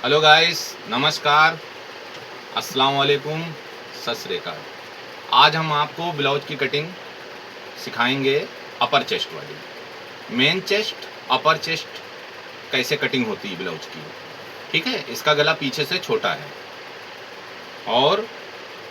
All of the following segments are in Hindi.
हेलो गाइस, नमस्कार, अस्सलाम वालेकुम, सत श्री अकाल। आज हम आपको ब्लाउज की कटिंग सिखाएंगे अपर चेस्ट वाली। मेन चेस्ट, अपर चेस्ट कैसे कटिंग होती है ब्लाउज की। ठीक है, इसका गला पीछे से छोटा है और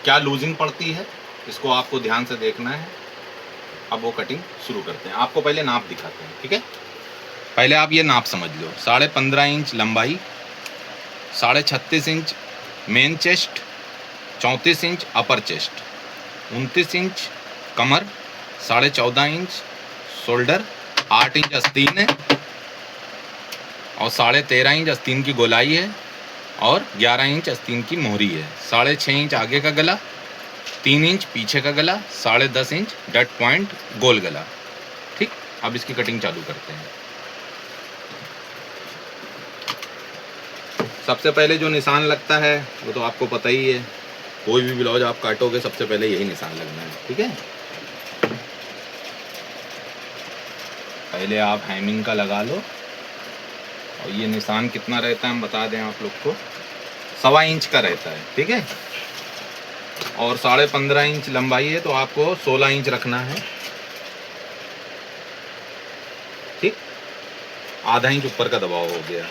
क्या लूजिंग पड़ती है इसको आपको ध्यान से देखना है। अब वो कटिंग शुरू करते हैं। आपको पहले नाप दिखाते हैं। ठीक है, पहले आप ये नाप समझ लो। 15.5 इंच लंबाई, 36.5 inch main chest, 34 inch upper chest, 29 inch कमर, 14.5 इंच शोल्डर, 8 इंच आस्तीन है और 13.5 इंच आस्तीन की गोलाई है और 11 इंच आस्तीन की मोहरी है। 6.5 इंच आगे का गला, 3 इंच पीछे का गला, 10.5 इंच डट पॉइंट गोल गला। ठीक, अब इसकी कटिंग चालू करते हैं। सबसे पहले जो निशान लगता है वो तो आपको पता ही है। कोई भी ब्लाउज आप काटोगे सबसे पहले यही निशान लगना है। ठीक है, पहले आप हैमिंग का लगा लो और ये निशान कितना रहता है हम बता दें आप लोग को। 1.25 इंच का रहता है। ठीक है, और 15.5 इंच लंबाई है तो आपको 16 इंच रखना है। ठीक, आधा इंच ऊपर का दबाव हो गया।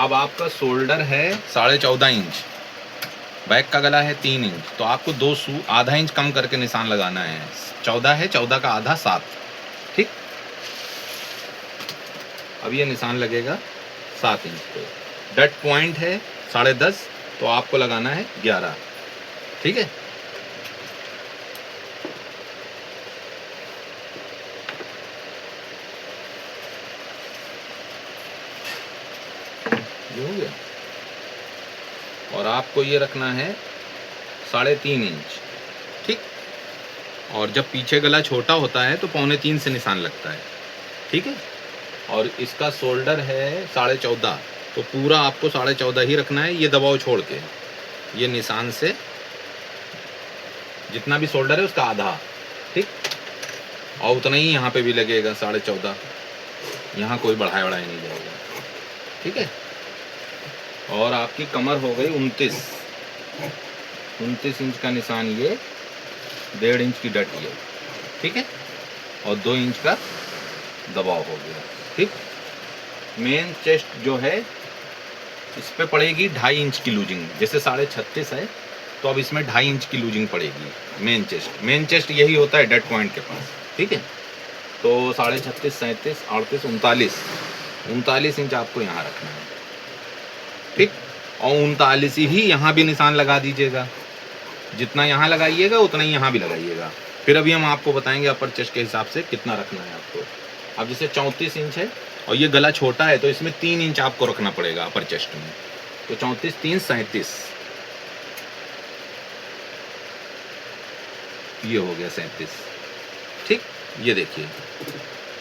अब आपका शोल्डर है 14.5 इंच, बैक का गला है 3 इंच, तो आपको आधा इंच कम करके निशान लगाना है। 14 है, 14 का आधा 7। ठीक, अब ये निशान लगेगा 7 इंच पे। डट पॉइंट है 10.5, तो आपको लगाना है 11। ठीक है, ये हो गया। और आपको ये रखना है 3.5 इंच। ठीक, और जब पीछे गला छोटा होता है तो 3.25 से निशान लगता है। ठीक है, और इसका शोल्डर है 14.5, तो पूरा आपको 14.5 ही रखना है, ये दबाव छोड़ के। ये निशान से जितना भी शोल्डर है उसका आधा। ठीक, और उतना ही यहाँ पे भी लगेगा 14.5, यहाँ कोई बढ़ाया नहीं जाएगा। ठीक है, और आपकी कमर हो गई 29 इंच का निशान, ये 1.5 इंच की डट ये। ठीक है, और 2 इंच का दबाव हो गया। ठीक, मेन चेस्ट जो है इस पे पड़ेगी 2.5 इंच की लूजिंग। जैसे 36.5 है तो अब इसमें 2.5 इंच की लूजिंग पड़ेगी। मेन चेस्ट यही होता है डट पॉइंट के पास। ठीक है, तो 36.5, 37, 38, 39 इंच आपको यहाँ रखना है। ठीक, और 39 ही यहाँ भी निशान लगा दीजिएगा। जितना यहाँ लगाइएगा उतना ही यहाँ भी लगाइएगा। फिर अभी हम आपको बताएंगे अपर चेस्ट के हिसाब से कितना रखना है आपको। अब जैसे 34 इंच है और ये गला छोटा है तो इसमें 3 इंच आपको रखना पड़ेगा अपर चेस्ट में। तो 34, 3, 37, ये हो गया 37। ठीक, ये देखिए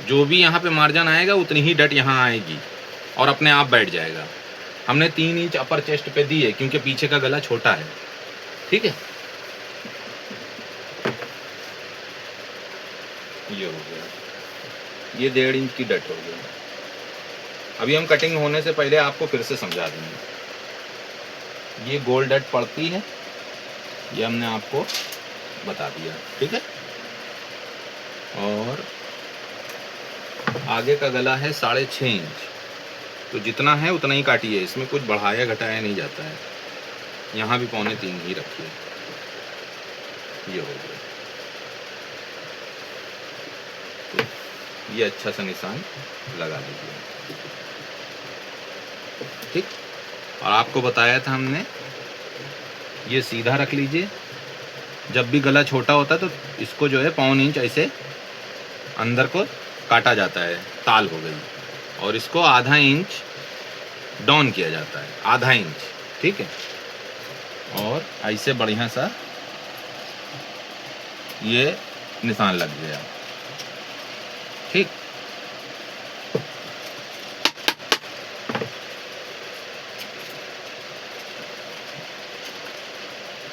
जो भी यहाँ पे मार्जिन आएगा उतनी ही डट यहाँ आएगी और अपने आप बैठ जाएगा। हमने 3 इंच अपर चेस्ट पे दी है क्योंकि पीछे का गला छोटा है। ठीक है, ये हो गया, ये 1.5 इंच की डट हो गया। अभी हम कटिंग होने से पहले आपको फिर से समझा देंगे। ये गोल डट पड़ती है, ये हमने आपको बता दिया। ठीक है, और आगे का गला है 6.5 इंच, तो जितना है उतना ही काटिए, इसमें कुछ बढ़ाया घटाया नहीं जाता है। यहाँ भी 3.25 ही रखिए। ये हो गया, तो ये अच्छा सा निशान लगा लीजिए। ठीक, और आपको बताया था हमने ये सीधा रख लीजिए। जब भी गला छोटा होता है तो इसको जो है 1.25 इंच ऐसे अंदर को काटा जाता है, ताल हो गई, और इसको आधा इंच डाउन किया जाता है, आधा इंच। ठीक है, और ऐसे बढ़िया सा ये निशान लग गया। ठीक,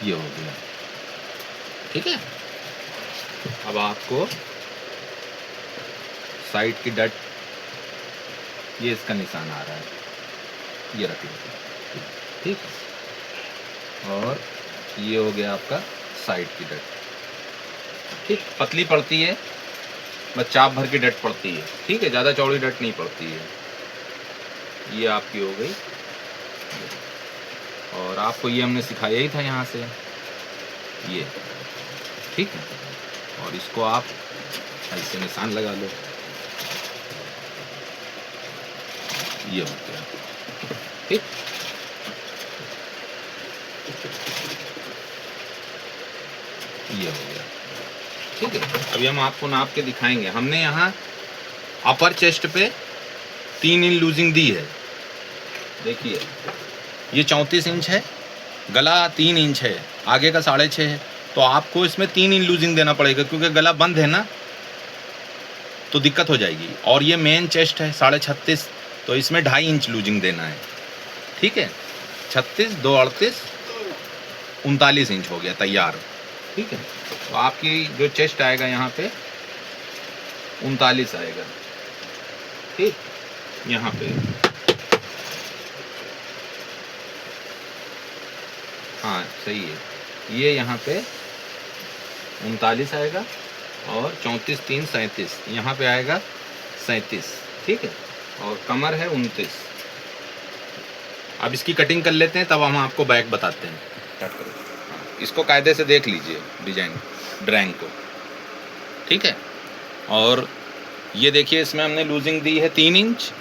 ये हो गया। ठीक है, अब आपको साइड की डट, ये इसका निशान आ रहा है। ये रख लीजिए, ठीक। और ये हो गया आपका साइड की डट, ठीक। पतली पड़ती है, बस चाप भर की डट पड़ती है, ठीक है, ज़्यादा चौड़ी डट नहीं पड़ती है। ये आपकी हो गई। और आपको ये हमने सिखाया ही था यहाँ से, ये, ठीक है। और इसको आप ऐसे निशान लगा लो, ये हो गया, ठीक। ये हो गया, ठीक है। अभी हम आपको नाप के दिखाएंगे। हमने यहाँ अपर चेस्ट पे 3 इंच लूजिंग दी है, देखिए ये 34 इंच है, गला 3 इंच है, आगे का 6.5 है, तो आपको इसमें 3 इंच लूजिंग देना पड़ेगा, क्योंकि गला बंद है ना, तो दिक्कत हो जाएगी। और ये मेन चेस्ट है 36.5, तो इसमें 2.5 इंच लूजिंग देना है, ठीक है। 36, 2, 38, 39 इंच हो गया तैयार, ठीक है। तो आपकी जो चेस्ट आएगा यहाँ पे 39 आएगा, ठीक। यहाँ पे हाँ सही है, ये यहाँ पे 39 आएगा, और 34, 3, 37, यहाँ पे आएगा 37, ठीक है। और कमर है 29। अब इसकी कटिंग कर लेते हैं, तब हम आपको बैक बताते हैं। स्टार्ट करो। इसको कायदे से देख लीजिए डिजाइन ड्राइंग को, ठीक है। और ये देखिए, इसमें हमने लूजिंग दी है 3 इंच,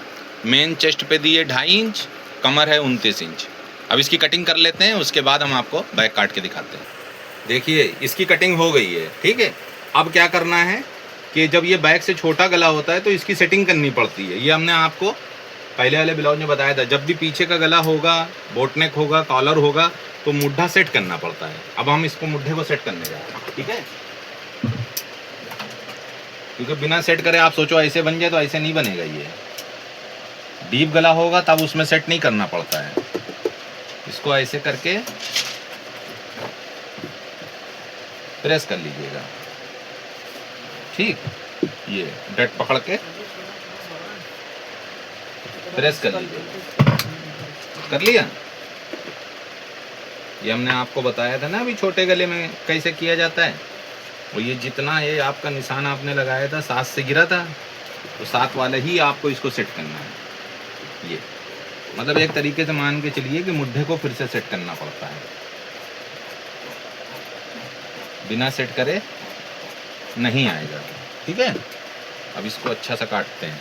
मेन चेस्ट पे दी है 2.5 इंच, कमर है 29 इंच। अब इसकी कटिंग कर लेते हैं, उसके बाद हम आपको बैक काट के दिखाते हैं। देखिए इसकी कटिंग हो गई है, ठीक है। अब क्या करना है कि जब ये बैक से छोटा गला होता है तो इसकी सेटिंग करनी पड़ती है। ये हमने आपको पहले वाले ब्लाउज में बताया था, जब भी पीछे का गला होगा, बोटनेक होगा, कॉलर होगा, तो मुड्ढा सेट करना पड़ता है। अब हम इसको मुड्ढे को सेट करने जा रहे हैं, ठीक है। क्योंकि बिना सेट करे आप सोचो ऐसे बन जाए, तो ऐसे नहीं बनेगा। ये डीप गला होगा तब उसमें सेट नहीं करना पड़ता है। इसको ऐसे करके प्रेस कर लीजिएगा, ठीक। ये डट पकड़ के प्रेस कर लीजिएगा। कर लिया? ये हमने आपको बताया था ना अभी छोटे गले में कैसे किया जाता है। और ये जितना ये आपका निशान आपने लगाया था 7 से गिरा था, तो 7 वाले ही आपको इसको सेट करना है। ये मतलब एक तरीके से मान के चलिए कि मुड्ढे को फिर से सेट करना पड़ता है, बिना सेट करे नहीं आएगा, ठीक है। अब इसको अच्छा सा काटते हैं।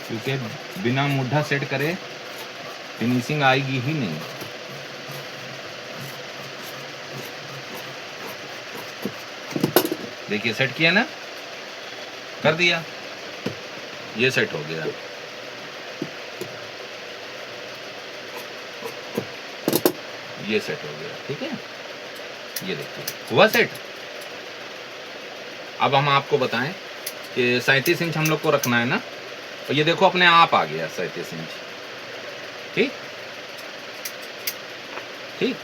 क्योंकि बिना मुड्ढा सेट करे फिनिशिंग आएगी ही नहीं। देखिए सेट किया ना, कर दिया, ये सेट हो गया। ये सेट हो गया, ठीक है। ये देखिए हुआ सेट। अब हम आपको बताएं कि 37 इंच हम लोग को रखना है ना, और ये देखो अपने आप आ गया 37 इंच, ठीक ठीक,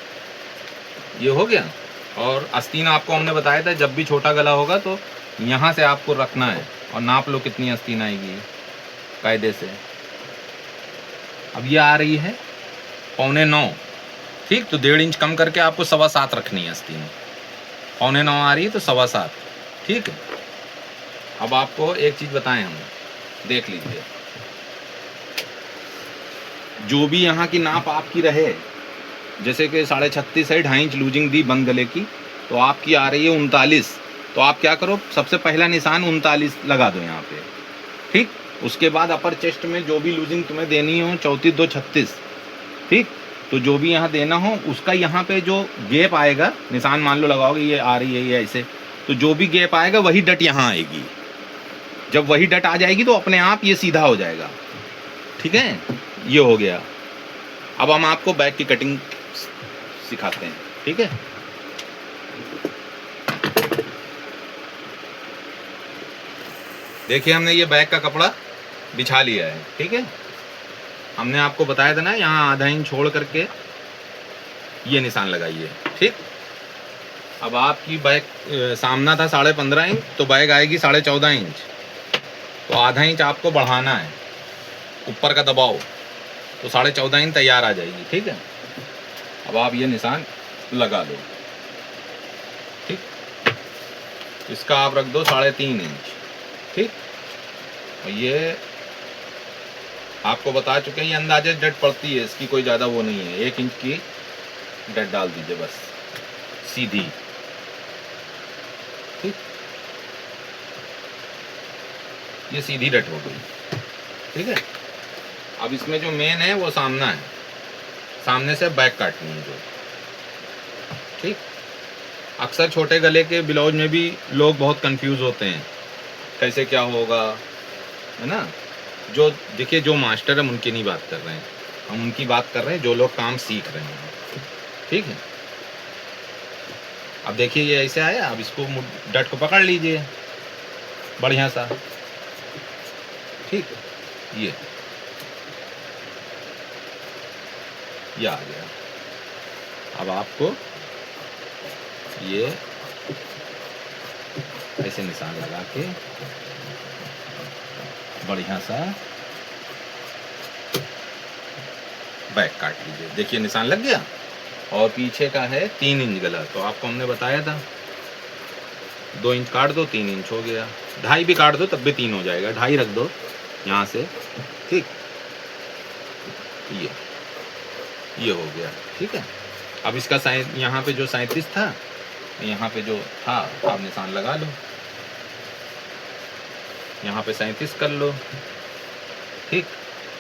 ये हो गया। और आस्तीन आपको हमने बताया था जब भी छोटा गला होगा तो यहाँ से आपको रखना है, और नाप लो कितनी आस्तीन आएगी कायदे से। अब ये आ रही है 8.25, ठीक। तो 1.5 इंच कम करके आपको 7.25 रखनी है आस्तीन। 8.25 आ रही है तो 7.25, ठीक है। अब आपको एक चीज़ बताएं हम, देख लीजिए, जो भी यहाँ की नाप आपकी रहे, जैसे कि 36.5 है, 2.5 इंच लूजिंग दी बंद गले की, तो आपकी आ रही है 39। तो आप क्या करो, सबसे पहला निशान 39 लगा दो यहाँ पे, ठीक। उसके बाद अपर चेस्ट में जो भी लूजिंग तुम्हें देनी हो 34, 2, 36, ठीक। तो जो भी यहाँ देना हो उसका यहाँ पे जो गैप आएगा, निशान मान लो लगाओगे, ये आ रही है ये ऐसे, तो जो भी गैप आएगा वही डट यहाँ आएगी। जब वही डट आ जाएगी तो अपने आप ये सीधा हो जाएगा, ठीक है। ये हो गया। अब हम आपको बैक की कटिंग सिखाते हैं, ठीक है। देखिए हमने ये बैक का कपड़ा बिछा लिया है, ठीक है। हमने आपको बताया था ना, यहाँ 1/2 इंच छोड़ करके ये निशान लगाइए, ठीक। अब आपकी बैक सामना था 15.5 इंच, तो बैक आएगी 14.5 इंच, तो आधा इंच आपको बढ़ाना है ऊपर का दबाव, तो 14.5 इंच तैयार आ जाएगी। ठीक है, अब आप ये निशान लगा लो। ठीक, इसका आप रख दो 3.5 इंच। ठीक, और ये आपको बता चुके हैं, ये अंदाजे डट पड़ती है, इसकी कोई ज़्यादा वो नहीं है। 1 इंच की डट डाल दीजिए बस, सीधी। ठीक, ये सीधी डट हो गई। ठीक है, अब इसमें जो मेन है वो सामना है, सामने से बैक काटनी है जो। ठीक, अक्सर छोटे गले के ब्लाउज में भी लोग बहुत कंफ्यूज होते हैं, कैसे क्या होगा, है ना। जो देखिए, जो मास्टर हम उनकी नहीं बात कर रहे हैं, हम उनकी बात कर रहे हैं जो लोग काम सीख रहे हैं। ठीक है, अब देखिए ये ऐसे आया, अब इसको डट को पकड़ लीजिए बढ़िया सा। ठीक, ये आ गया। अब आपको ये ऐसे निशान लगा के बढ़िया सा बैक काट लीजिए। देखिए निशान लग गया, और पीछे का है 3 इंच गला, तो आपको हमने बताया था 2 इंच काट दो, 3 इंच हो गया। 2.5 भी काट दो तब भी 3 हो जाएगा, 2.5 रख दो यहाँ से। ठीक, ये हो गया। ठीक है, अब इसका साइज यहाँ पे जो 37 था, यहाँ पे जो था आप निशान लगा लो, यहाँ पे 37 कर लो। ठीक,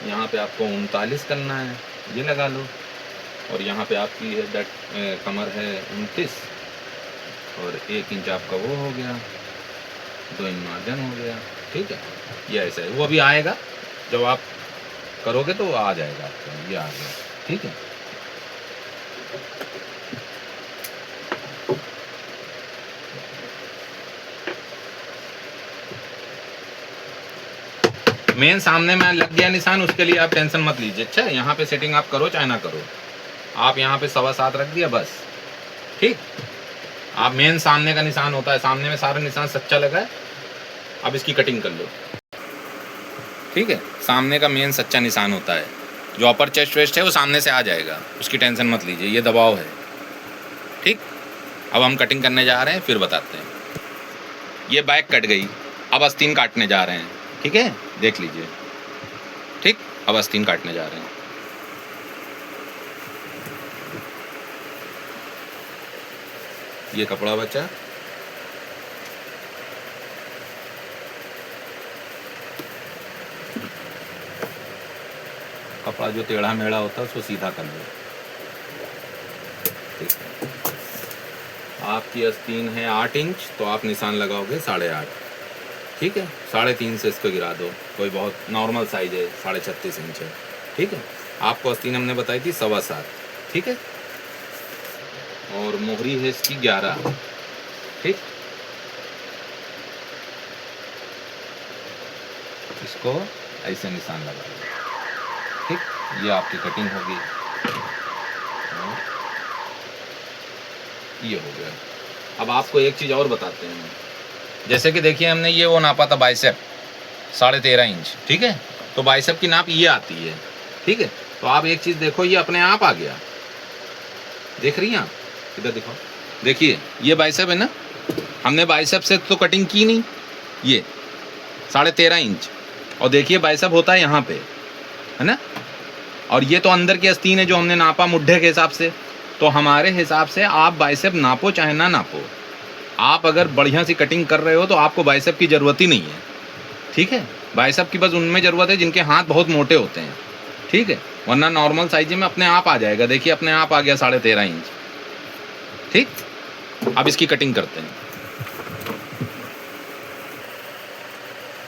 यहाँ पे आपको 39 करना है, ये लगा लो। और यहाँ पे आपकी है कमर है 29, और 1 इंच आपका वो हो गया, 2 इंच मार्जिन हो गया। ठीक है, ये ऐसा है, वो अभी आएगा, जब आप करोगे तो वो आ जाएगा आपका, ये आ गया। ठीक है, मेन सामने में लग गया निशान, उसके लिए आप टेंशन मत लीजिए। अच्छा, यहाँ पे सेटिंग आप करो चाहे ना करो, आप यहाँ पे 7.25 रख दिया बस। ठीक, आप मेन सामने का निशान होता है, सामने में सारा निशान सच्चा लगा है। अब इसकी कटिंग कर लो। ठीक है, सामने का मेन सच्चा निशान होता है, जो अपर चेस्ट वेस्ट है वो सामने से आ जाएगा, उसकी टेंशन मत लीजिए, ये दबाव है। ठीक, अब हम कटिंग करने जा रहे हैं, फिर बताते हैं। ये बैक कट गई, अब आस्तीन काटने जा रहे हैं। ठीक है, देख लीजिए। ठीक, अब आस्तीन काटने जा रहे हैं। ये कपड़ा बचा, कपड़ा जो टेढ़ा मेढ़ा होता है उसको सीधा कर लो। ठीक, आपकी आस्तीन है 8 इंच, तो आप निशान लगाओगे 8.5। ठीक है, 3.5 से इसको गिरा दो, कोई बहुत नॉर्मल साइज है, 36.5 इंच है। ठीक है, आपको आस्तीन हमने बताई थी 7.25। ठीक है, और मोहरी है इसकी 11। ठीक, इसको ऐसे निशान लगा लो। ठीक, ये आपकी कटिंग होगी, ये हो गया। अब आपको एक चीज़ और बताते हैं, जैसे कि देखिए हमने ये वो नापा था बाइसेप 13.5 इंच। ठीक है, तो बाइसेप की नाप ये आती है। ठीक है, तो आप एक चीज़ देखो, ये अपने आप आ गया, देख रही हैं आप, इधर दिखाओ, देखिए ये बाइसेप है ना, हमने बाइसेप से तो कटिंग की नहीं, ये 13.5 इंच, और देखिए बाइसेप होता है यहाँ पे, है ना, और ये तो अंदर की आस्तीन है जो हमने नापा मुड्ढे के हिसाब से। तो हमारे हिसाब से आप बाइसेप नापो चाहे ना नापो, आप अगर बढ़िया सी कटिंग कर रहे हो तो आपको बाइसेप की ज़रूरत ही नहीं है। ठीक है, बाइसेप की बस उनमें ज़रूरत है जिनके हाथ बहुत मोटे होते हैं। ठीक है, वरना नॉर्मल साइज में अपने आप आ जाएगा। देखिए अपने आप आ गया 13.5 इंच। ठीक, अब इसकी कटिंग करते हैं।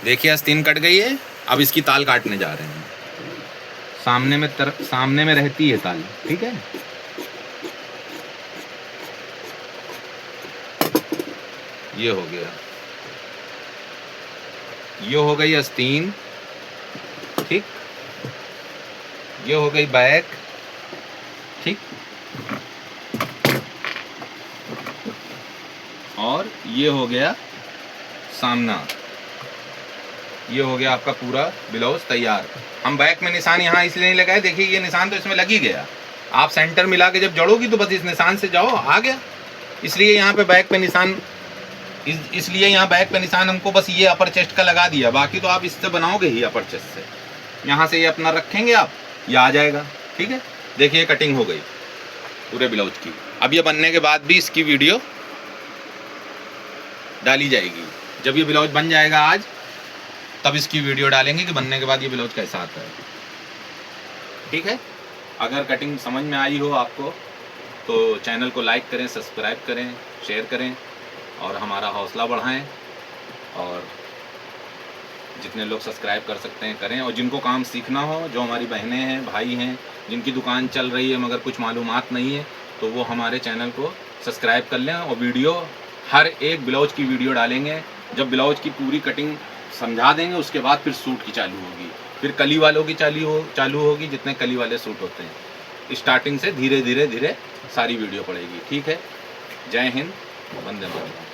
देखिए आस्तीन कट गई है, अब इसकी ताल काटने जा रहे हैं। सामने में रहती है ताल। ठीक है, ये हो गया, ये हो गई आस्तीन। ठीक, ये हो गई बैक। ठीक, ये हो गया सामना, ये हो गया आपका पूरा ब्लाउज तैयार। हम बैक में निशान यहाँ इसलिए नहीं लगाए, देखिए ये निशान तो इसमें लग ही गया। आप सेंटर मिला के जब जड़ोगी तो बस इस निशान से जाओ, आ गया। इसलिए यहाँ पे बैक पे निशान, इसलिए यहाँ बैक पे निशान हमको बस ये अपर चेस्ट का लगा दिया। बाकी तो आप इससे बनाओगे ही अपर चेस्ट से। यहाँ से ये अपना रखेंगे आप, ये आ जाएगा। ठीक है, देखिए कटिंग हो गई पूरे ब्लाउज की। अब ये बनने के बाद भी इसकी वीडियो डाली जाएगी। जब ये ब्लाउज बन जाएगा आज, तब इसकी वीडियो डालेंगे कि बनने के बाद ये ब्लाउज कैसा आता है। ठीक है, अगर कटिंग समझ में आई हो आपको तो चैनल को लाइक करें, सब्सक्राइब करें, शेयर करें और हमारा हौसला बढ़ाएं। और जितने लोग सब्सक्राइब कर सकते हैं करें। और जिनको काम सीखना हो, जो हमारी बहनें हैं, भाई हैं, जिनकी दुकान चल रही है मगर कुछ मालूमात नहीं है, तो वो हमारे चैनल को सब्सक्राइब कर लें। और वीडियो, हर एक ब्लाउज की वीडियो डालेंगे। जब ब्लाउज की पूरी कटिंग समझा देंगे उसके बाद फिर सूट की चालू होगी, फिर कली वालों की चालू होगी, जितने कली वाले सूट होते हैं। स्टार्टिंग से धीरे धीरे धीरे सारी वीडियो पड़ेगी। ठीक है, जय हिंद, वंदे मातरम।